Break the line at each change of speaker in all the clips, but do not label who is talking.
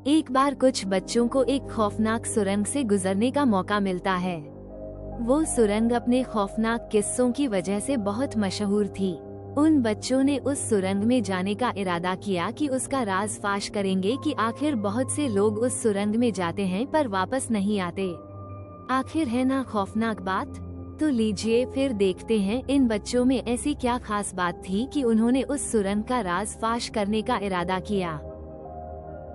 एक बार कुछ बच्चों को एक खौफनाक सुरंग से गुजरने का मौका मिलता है। वो सुरंग अपने खौफनाक किस्सों की वजह से बहुत मशहूर थी। उन बच्चों ने उस सुरंग में जाने का इरादा किया कि उसका राज फाश करेंगे कि आखिर बहुत से लोग उस सुरंग में जाते हैं पर वापस नहीं आते। आखिर है ना खौफनाक बात। तो लीजिए फिर देखते हैं इन बच्चों में ऐसी क्या खास बात थी कि उन्होंने उस सुरंग का राज फाश करने का इरादा किया।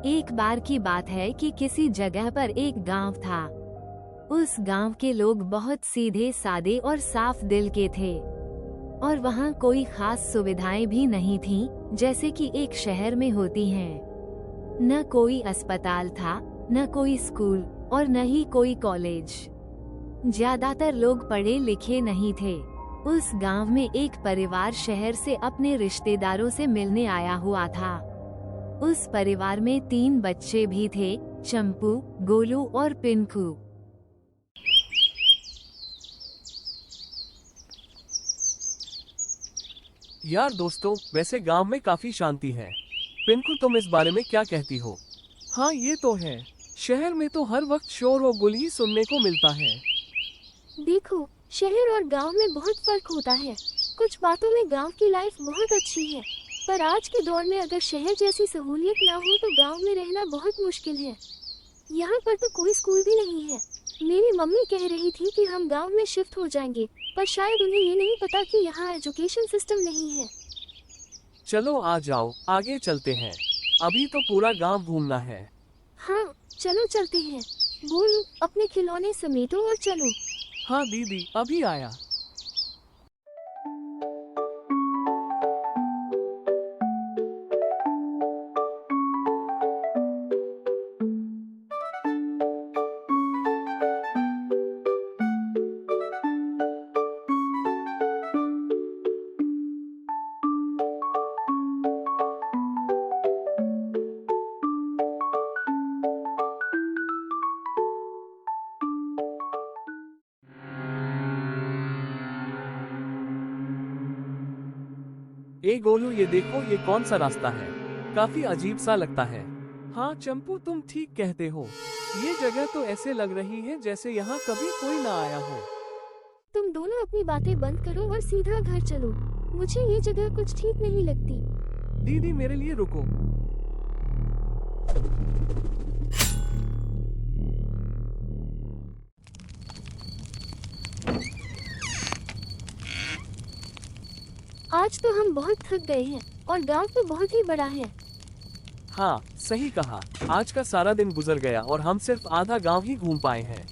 एक बार की बात है कि किसी जगह पर एक गांव था। उस गांव के लोग बहुत सीधे सादे और साफ दिल के थे और वहाँ कोई खास सुविधाएं भी नहीं थीं, जैसे कि एक शहर में होती हैं। न कोई अस्पताल था, न कोई स्कूल और न ही कोई कॉलेज। ज्यादातर लोग पढ़े लिखे नहीं थे। उस गांव में एक परिवार शहर से अपने रिश्तेदारों से मिलने आया हुआ था। उस परिवार में 3 बच्चे भी थे, चंपू, गोलू और पिंकू।
यार दोस्तों, वैसे गांव में काफी शांति है। पिंकू, तुम इस बारे में क्या कहती हो? हाँ, ये तो है। शहर में तो हर वक्त शोर और गुल ही सुनने को मिलता है।
देखो, शहर और गांव में बहुत फर्क होता है। कुछ बातों में गांव की लाइफ बहुत अच्छी है, पर आज के दौर में अगर शहर जैसी सहूलियत ना हो तो गांव में रहना बहुत मुश्किल है। यहाँ पर तो कोई स्कूल भी नहीं है। मेरी मम्मी कह रही थी कि हम गांव में शिफ्ट हो जाएंगे, पर शायद उन्हें ये नहीं पता कि यहाँ एजुकेशन सिस्टम नहीं है।
चलो आ जाओ, आगे चलते हैं। अभी तो पूरा गांव घूमना है।
हाँ, चलो चलते हैं। बोलो, अपने खिलौने समेटो और चलो।
हाँ दीदी, अभी आया। ए गोलू, ये देखो, ये कौन सा रास्ता है? काफी अजीब सा लगता है। हाँ चंपू, तुम ठीक कहते हो। ये जगह तो ऐसे लग रही है जैसे यहाँ कभी कोई ना आया हो।
तुम दोनों अपनी बातें बंद करो और सीधा घर चलो। मुझे ये जगह कुछ ठीक नहीं लगती।
दीदी, मेरे लिए रुको।
आज तो हम बहुत थक गए हैं और गांव तो बहुत ही बड़ा है।
हाँ, सही कहा। आज का सारा दिन गुजर गया और हम सिर्फ आधा गांव ही घूम पाए हैं।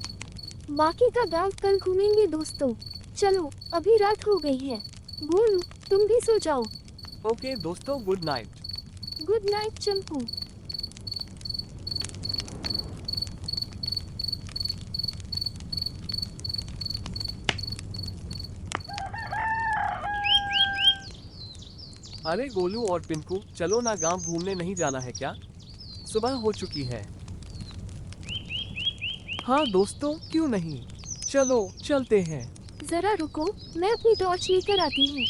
बाकी का गांव कल घूमेंगे दोस्तों। चलो, अभी रात हो गई है। बोलू, तुम भी सो जाओ।
ओके दोस्तों, गुड नाइट।
गुड नाइट चंपू।
अरे गोलू और पिंकू, चलो ना, गांव घूमने नहीं जाना है क्या? सुबह हो चुकी है। हाँ दोस्तों, क्यों नहीं, चलो चलते हैं।
जरा रुको, मैं अपनी टॉर्च लेकर आती हूँ।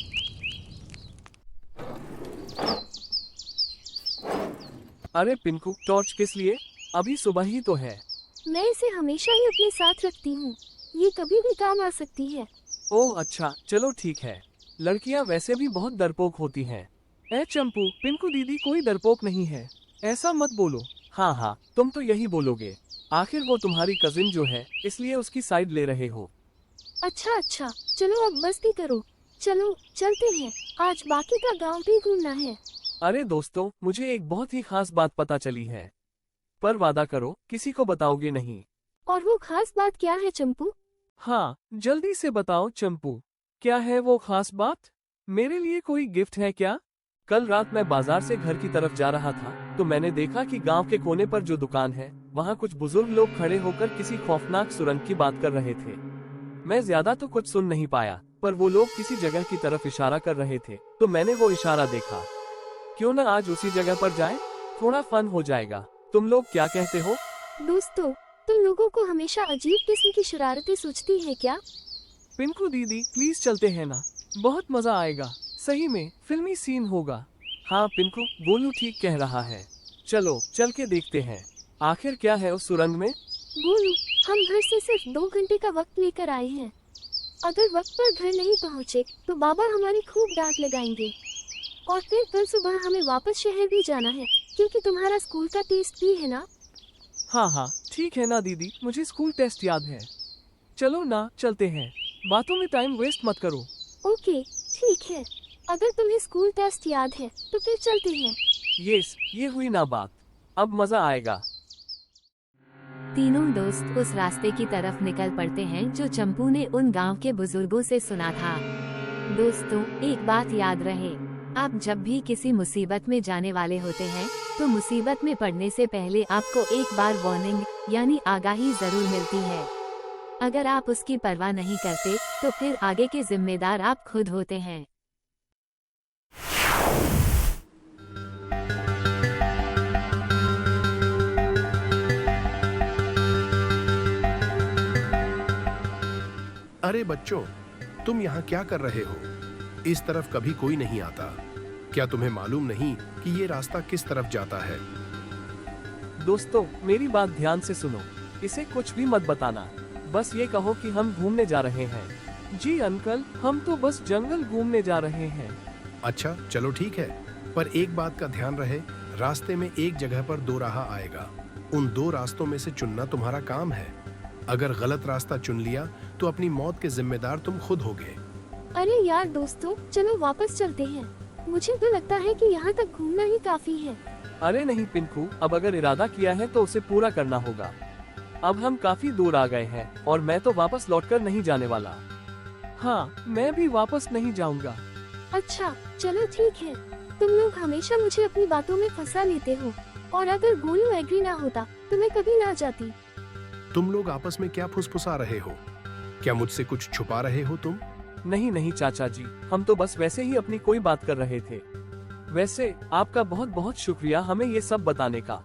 अरे पिंकू, टॉर्च किस लिए? अभी सुबह ही तो है।
मैं इसे हमेशा ही अपने साथ रखती हूँ। ये कभी भी काम आ सकती है।
ओह अच्छा, चलो ठीक है। लड़कियां वैसे भी बहुत डरपोक होती हैं। ए चंपू, पिंकू दीदी कोई डरपोक नहीं है। ऐसा मत बोलो। हाँ हाँ, तुम तो यही बोलोगे। आखिर वो तुम्हारी कजिन जो है, इसलिए उसकी साइड ले रहे हो।
अच्छा अच्छा, चलो अब मस्ती करो। चलो चलते हैं, आज बाकी का गांव भी घूमना है।
अरे दोस्तों, मुझे एक बहुत ही खास बात पता चली है, पर वादा करो किसी को बताओगे नहीं।
और वो खास बात क्या है चंपू?
हाँ, जल्दी से बताओ चंपू, क्या है वो खास बात? मेरे लिए कोई गिफ्ट है क्या? कल रात मैं बाजार से घर की तरफ जा रहा था तो मैंने देखा कि गांव के कोने पर जो दुकान है, वहाँ कुछ बुजुर्ग लोग खड़े होकर किसी खौफनाक सुरंग की बात कर रहे थे। मैं ज्यादा तो कुछ सुन नहीं पाया, पर वो लोग किसी जगह की तरफ इशारा कर रहे थे, तो मैंने वो इशारा देखा। क्यों न आज उसी जगह पर जाएं? थोड़ा फन हो जाएगा। तुम लोग क्या कहते हो?
दोस्तों, तुम लोगों को हमेशा अजीब किस्म की शरारतें सूझती है क्या?
पिंकू दीदी, प्लीज चलते हैं ना, बहुत मजा आएगा। सही में फिल्मी सीन होगा। हाँ पिंकू, गोलू ठीक कह रहा है। चलो चल के देखते हैं। आखिर क्या है उस सुरंग में?
गोलू, हम घर से सिर्फ 2 घंटे का वक्त लेकर आए हैं। अगर वक्त पर घर नहीं पहुँचे तो बाबा हमारी खूब डांट लगाएंगे। और फिर कल सुबह हमें वापस शहर भी जाना है, क्योंकि तुम्हारा स्कूल का टेस्ट भी है ना।
हाँ, ठीक है ना दीदी, मुझे स्कूल टेस्ट याद है। चलो ना, चलते हैं। बातों में टाइम वेस्ट मत करो।
ओके, ठीक है। अगर तुम्हें स्कूल टेस्ट याद है तो फिर चलते हैं।
ये हुई ना बात। अब मजा आएगा।
तीनों दोस्त उस रास्ते की तरफ निकल पड़ते हैं जो चंपू ने उन गांव के बुजुर्गों से सुना था। दोस्तों, एक बात याद रहे, आप जब भी किसी मुसीबत में जाने वाले होते हैं तो मुसीबत में पड़ने से पहले आपको एक बार वार्निंग यानी आगाही जरूर मिलती है। अगर आप उसकी परवाह नहीं करते तो फिर आगे के जिम्मेदार आप खुद होते हैं।
अरे बच्चों, तुम यहाँ क्या कर रहे हो? इस तरफ कभी कोई नहीं आता। क्या तुम्हें मालूम नहीं कि ये रास्ता किस तरफ जाता है?
दोस्तों, मेरी बात ध्यान से सुनो। इसे कुछ भी मत बताना, बस ये कहो कि हम घूमने जा रहे हैं। जी अंकल, हम तो बस जंगल घूमने जा रहे हैं।
अच्छा, चलो ठीक है, पर एक बात का ध्यान रहे, रास्ते में एक जगह पर 2 राह आएगा। उन 2 रास्तों में से चुनना तुम्हारा काम है। अगर गलत रास्ता चुन लिया तो अपनी मौत के जिम्मेदार तुम खुद होगे।
अरे यार दोस्तों, चलो वापस चलते हैं। मुझे तो लगता है कि यहाँ तक घूमना ही काफी है।
अरे नहीं पिंकू, अब अगर इरादा किया है तो उसे पूरा करना होगा। अब हम काफी दूर आ गए हैं और मैं तो वापस लौटकर नहीं जाने वाला। हाँ, मैं भी वापस नहीं जाऊंगा।
अच्छा, चलो ठीक है। तुम लोग हमेशा मुझे अपनी बातों में फंसा लेते हो, और अगर गोलू एग्री ना होता तो मैं कभी ना जाती।
तुम लोग आपस में क्या फुसफुसा रहे हो? क्या मुझसे कुछ छुपा रहे हो तुम?
नहीं चाचा जी, हम तो बस वैसे ही अपनी कोई बात कर रहे थे। वैसे आपका बहुत बहुत शुक्रिया हमें ये सब बताने का।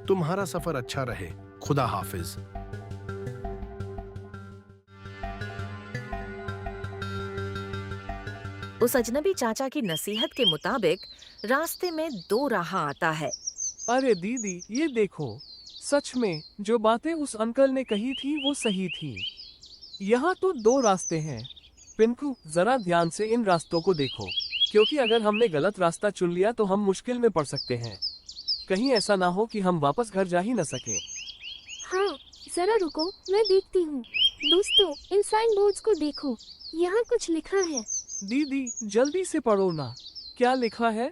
तुम्हारा सफर अच्छा रहे। खुदा हाफिज।
उस अजनबी चाचा की नसीहत के मुताबिक रास्ते में 2 राह आता है।
अरे दीदी, ये देखो, सच में जो बातें उस अंकल ने कही थी वो सही थी। यहाँ तो 2 रास्ते हैं। पिंकू, जरा ध्यान से इन रास्तों को देखो, क्योंकि अगर हमने गलत रास्ता चुन लिया तो हम मुश्किल में पड़ सकते हैं। कहीं ऐसा ना हो कि हम वापस घर जा ही न सके।
हाँ, जरा रुको, मैं देखती हूँ। दोस्तों, इन साइन बोर्ड्स को देखो, यहाँ कुछ लिखा है।
दीदी, जल्दी से पढ़ो ना, क्या लिखा है?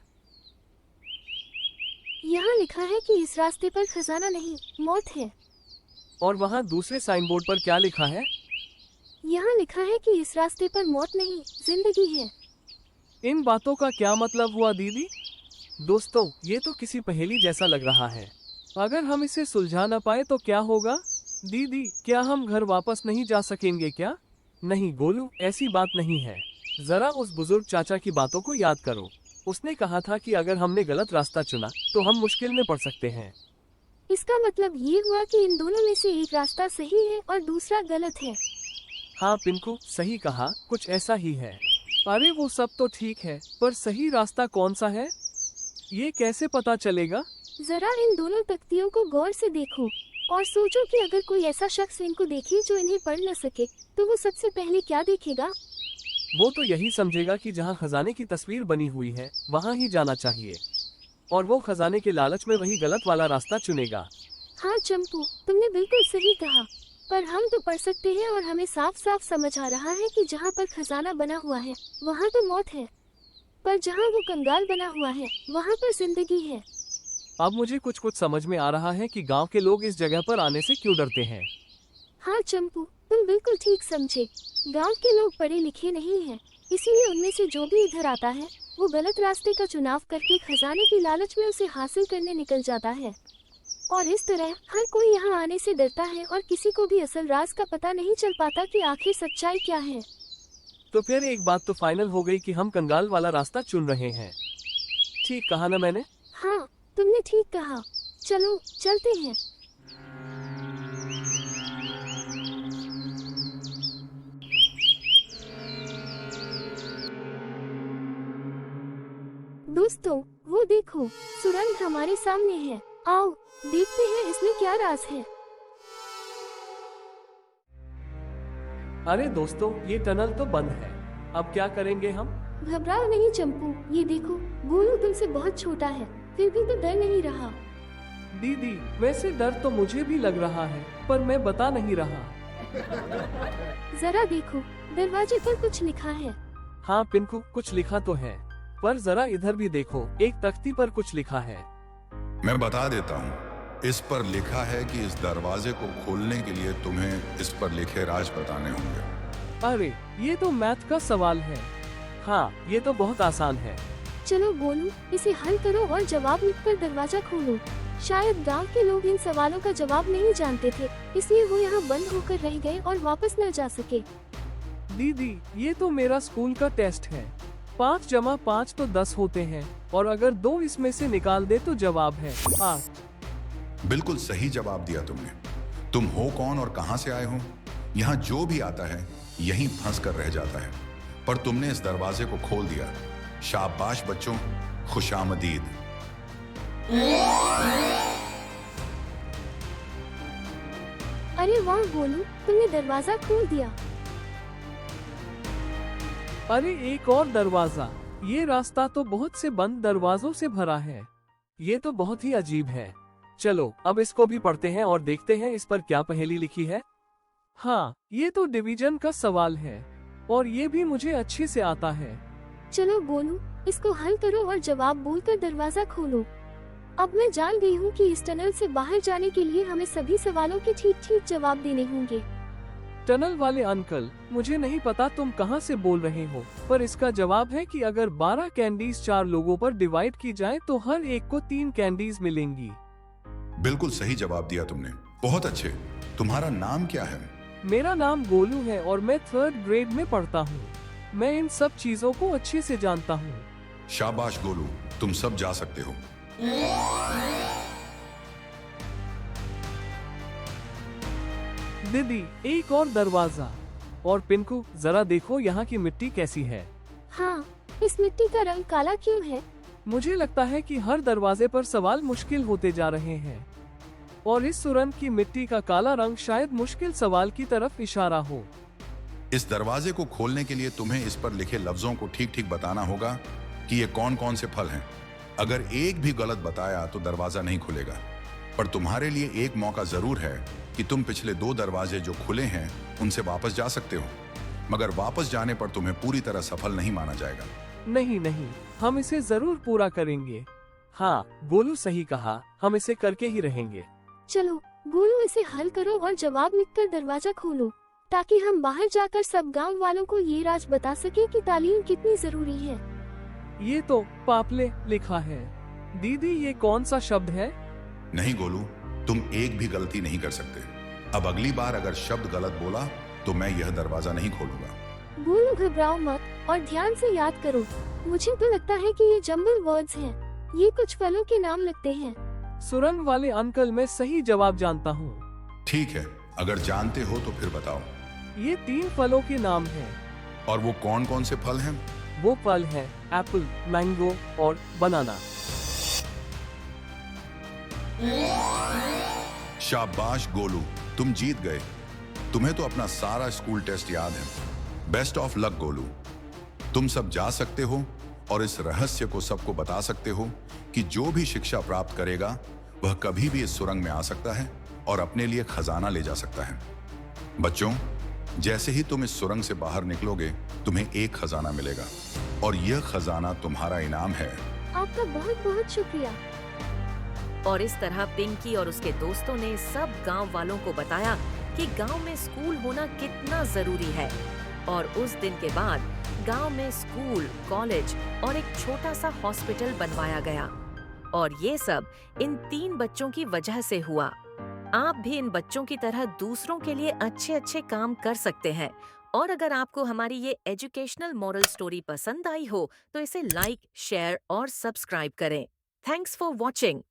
यहाँ लिखा है कि इस रास्ते पर खजाना नहीं, मौत है।
और वहाँ दूसरे साइन बोर्ड पर क्या लिखा है?
यहाँ लिखा है कि इस रास्ते पर मौत नहीं, जिंदगी है।
इन बातों का क्या मतलब हुआ दीदी? दोस्तों, ये तो किसी पहेली जैसा लग रहा है। अगर हम इसे सुलझा न पाए तो क्या होगा? दीदी, क्या हम घर वापस नहीं जा सकेंगे क्या? नहीं गोलू, ऐसी बात नहीं है। जरा उस बुजुर्ग चाचा की बातों को याद करो। उसने कहा था कि अगर हमने गलत रास्ता चुना तो हम मुश्किल में पड़ सकते हैं।
इसका मतलब ये हुआ कि इन दोनों में से एक रास्ता सही है और दूसरा गलत है।
हाँ पिंकू, सही कहा, कुछ ऐसा ही है। अरे वो सब तो ठीक है, पर सही रास्ता कौन सा है, ये कैसे पता चलेगा?
जरा इन दोनों तख्तियों को गौर से देखो और सोचो कि अगर कोई ऐसा शख्स इनको देखे जो इन्हें पढ़ न सके तो वो सबसे पहले क्या देखेगा?
वो तो यही समझेगा कि जहाँ खजाने की तस्वीर बनी हुई है वहाँ ही जाना चाहिए, और वो खजाने के लालच में वही गलत वाला रास्ता चुनेगा।
हाँ चंपू, तुमने बिल्कुल सही कहा, पर हम तो पढ़ सकते हैं और हमें साफ साफ समझ आ रहा है कि जहाँ पर खजाना बना हुआ है वहाँ तो मौत है, पर जहाँ वो कंगाल बना हुआ है वहाँ पर जिंदगी है।
अब मुझे कुछ समझ में आ रहा है कि गांव के लोग इस जगह पर आने से क्यों डरते हैं।
हाँ चंपू, तुम बिल्कुल ठीक समझे। गांव के लोग पढ़े लिखे नहीं हैं, इसीलिए उनमें से जो भी इधर आता है वो गलत रास्ते का चुनाव करके खजाने की लालच में उसे हासिल करने निकल जाता है, और इस तरह हर कोई यहाँ आने से डरता है और किसी को भी असल राज का पता नहीं चल पाता कि आखिर सच्चाई क्या है।
तो फिर एक बात तो फाइनल हो गई कि हम कंगाल वाला रास्ता चुन रहे हैं। ठीक कहा ना मैंने?
हाँ, तुमने ठीक कहा। चलो चलते हैं। दोस्तों, वो देखो, सुरंग हमारे सामने है। आओ देखते हैं इसमें क्या राज है।
अरे दोस्तों, ये टनल तो बंद है। अब क्या करेंगे हम?
घबराओ नहीं चंपू, ये देखो गोलू तुमसे बहुत छोटा है, फिर भी तो डर नहीं रहा।
दीदी, वैसे डर तो मुझे भी लग रहा है, पर मैं बता नहीं रहा।
जरा देखो, दरवाजे पर कुछ लिखा है।
हाँ पिंकू, कुछ लिखा तो है, पर जरा इधर भी देखो, एक तख्ती पर कुछ लिखा है।
मैं बता देता हूँ, इस पर लिखा है कि इस दरवाजे को खोलने के लिए तुम्हें इस पर लिखे राज बताने होंगे।
अरे, ये तो मैथ का सवाल है। हाँ, ये तो बहुत आसान है।
चलो गोलू, इसे हल करो और जवाब लिखकर दरवाजा खोलो। शायद गांव के लोग इन सवालों का जवाब नहीं जानते थे, इसलिए वो यहाँ बंद होकर रह गए और वापस न जा सके।
दीदी, ये तो मेरा स्कूल का टेस्ट है। 5 जमा 5 तो 10 होते हैं, और अगर 2 इसमें से निकाल दे तो जवाब है 8।
बिल्कुल सही जवाब दिया तुमने। तुम हो कौन और कहां से आए हो? यहाँ जो भी आता है यहीं फंस कर रह जाता है, पर तुमने इस दरवाजे को खोल दिया। शाबाश बच्चों, खुशामदीद।
अरे वाह गोलू, तुमने दरवाजा खोल दिया।
अरे, एक और दरवाजा। ये रास्ता तो बहुत से बंद दरवाजों से भरा है। ये तो बहुत ही अजीब है। चलो, अब इसको भी पढ़ते हैं और देखते हैं इस पर क्या पहेली लिखी है। हाँ, ये तो डिवीजन का सवाल है, और ये भी मुझे अच्छे से आता है।
चलो गोलू, इसको हल करो और जवाब बोलकर दरवाजा खोलो। अब मैं जान गई हूँ कि इस टनल से बाहर जाने के लिए हमें सभी सवालों के ठीक ठीक जवाब देने होंगे।
टनल वाले अंकल, मुझे नहीं पता तुम कहाँ से बोल रहे हो, पर इसका जवाब है कि अगर 12 कैंडीज 4 लोगों पर डिवाइड की जाए तो हर एक को 3 कैंडीज मिलेंगी।
बिल्कुल सही जवाब दिया तुमने, बहुत अच्छे। तुम्हारा नाम क्या है?
मेरा नाम गोलू है और मैं 3rd ग्रेड में पढ़ता हूँ। मैं इन सब चीजों को अच्छे से जानता हूँ।
शाबाश गोलू, तुम सब जा सकते हो।
दीदी, एक और दरवाजा। और पिंकू, जरा देखो यहाँ की मिट्टी कैसी है।
हाँ, इस मिट्टी का रंग काला क्यों है?
मुझे लगता है कि हर दरवाजे पर सवाल मुश्किल होते जा रहे हैं, और इस सुरंग की मिट्टी का काला रंग शायद मुश्किल सवाल की तरफ इशारा हो।
इस दरवाजे को खोलने के लिए तुम्हें इस पर लिखे लफ्जों को ठीक ठीक बताना होगा कि ये कौन कौन से फल हैं। अगर एक भी गलत बताया तो दरवाजा नहीं खुलेगा। पर तुम्हारे लिए एक मौका जरूर है कि तुम पिछले 2 दरवाजे जो खुले हैं उनसे वापस जा सकते हो, मगर वापस जाने पर तुम्हें पूरी तरह सफल नहीं माना जाएगा।
नहीं नहीं, हम इसे जरूर पूरा करेंगे। हाँ, गोलू सही कहा, हम इसे करके ही रहेंगे।
चलो गोलू, इसे हल करो और जवाब लिखकर दरवाजा खोलो, ताकि हम बाहर जाकर सब गांव वालों को ये राज बता सके कि तालीम कितनी जरूरी है।
ये तो पापले लिखा है। दीदी, ये कौन सा शब्द है?
नहीं गोलू, तुम एक भी गलती नहीं कर सकते। अब अगली बार अगर शब्द गलत बोला तो मैं यह दरवाजा नहीं खोलूंगा।
गोलू, घबराओ मत और ध्यान से याद करो। मुझे तो लगता है कि ये जंबल वर्ड्स हैं। ये कुछ फलों के नाम लगते हैं।
सुरंग वाले अंकल, मैं सही जवाब जानता हूँ।
ठीक है, अगर जानते हो तो फिर बताओ।
ये 3 फलों के नाम हैं।
और वो कौन कौन से फल हैं?
वो फल हैं एप्पल, मैंगो और बनाना।
शाबाश गोलू, तुम जीत गए। तुम्हें तो अपना सारा स्कूल टेस्ट याद है। Best of luck Golu. तुम सब जा सकते हो और इस रहस्य को सबको बता सकते हो कि जो भी शिक्षा प्राप्त करेगा वह कभी भी इस सुरंग में आ सकता है और अपने लिए खजाना ले जा सकता है। बच्चों, जैसे ही तुम इस सुरंग से बाहर निकलोगे तुम्हें एक खजाना मिलेगा, और यह खजाना तुम्हारा इनाम है।
आपका बहुत बहुत शुक्रिया।
और इस तरह पिंकी और उसके दोस्तों ने सब गांव वालों को बताया कि गांव में स्कूल होना कितना जरूरी है। और उस दिन के बाद गांव में स्कूल, कॉलेज और एक छोटा सा हॉस्पिटल बनवाया गया। और ये सब इन 3 बच्चों की वजह से हुआ। आप भी इन बच्चों की तरह दूसरों के लिए अच्छे अच्छे काम कर सकते हैं। और अगर आपको हमारी ये एजुकेशनल मॉरल स्टोरी पसंद आई हो तो इसे लाइक, शेयर और सब्सक्राइब करें। Thanks for watching.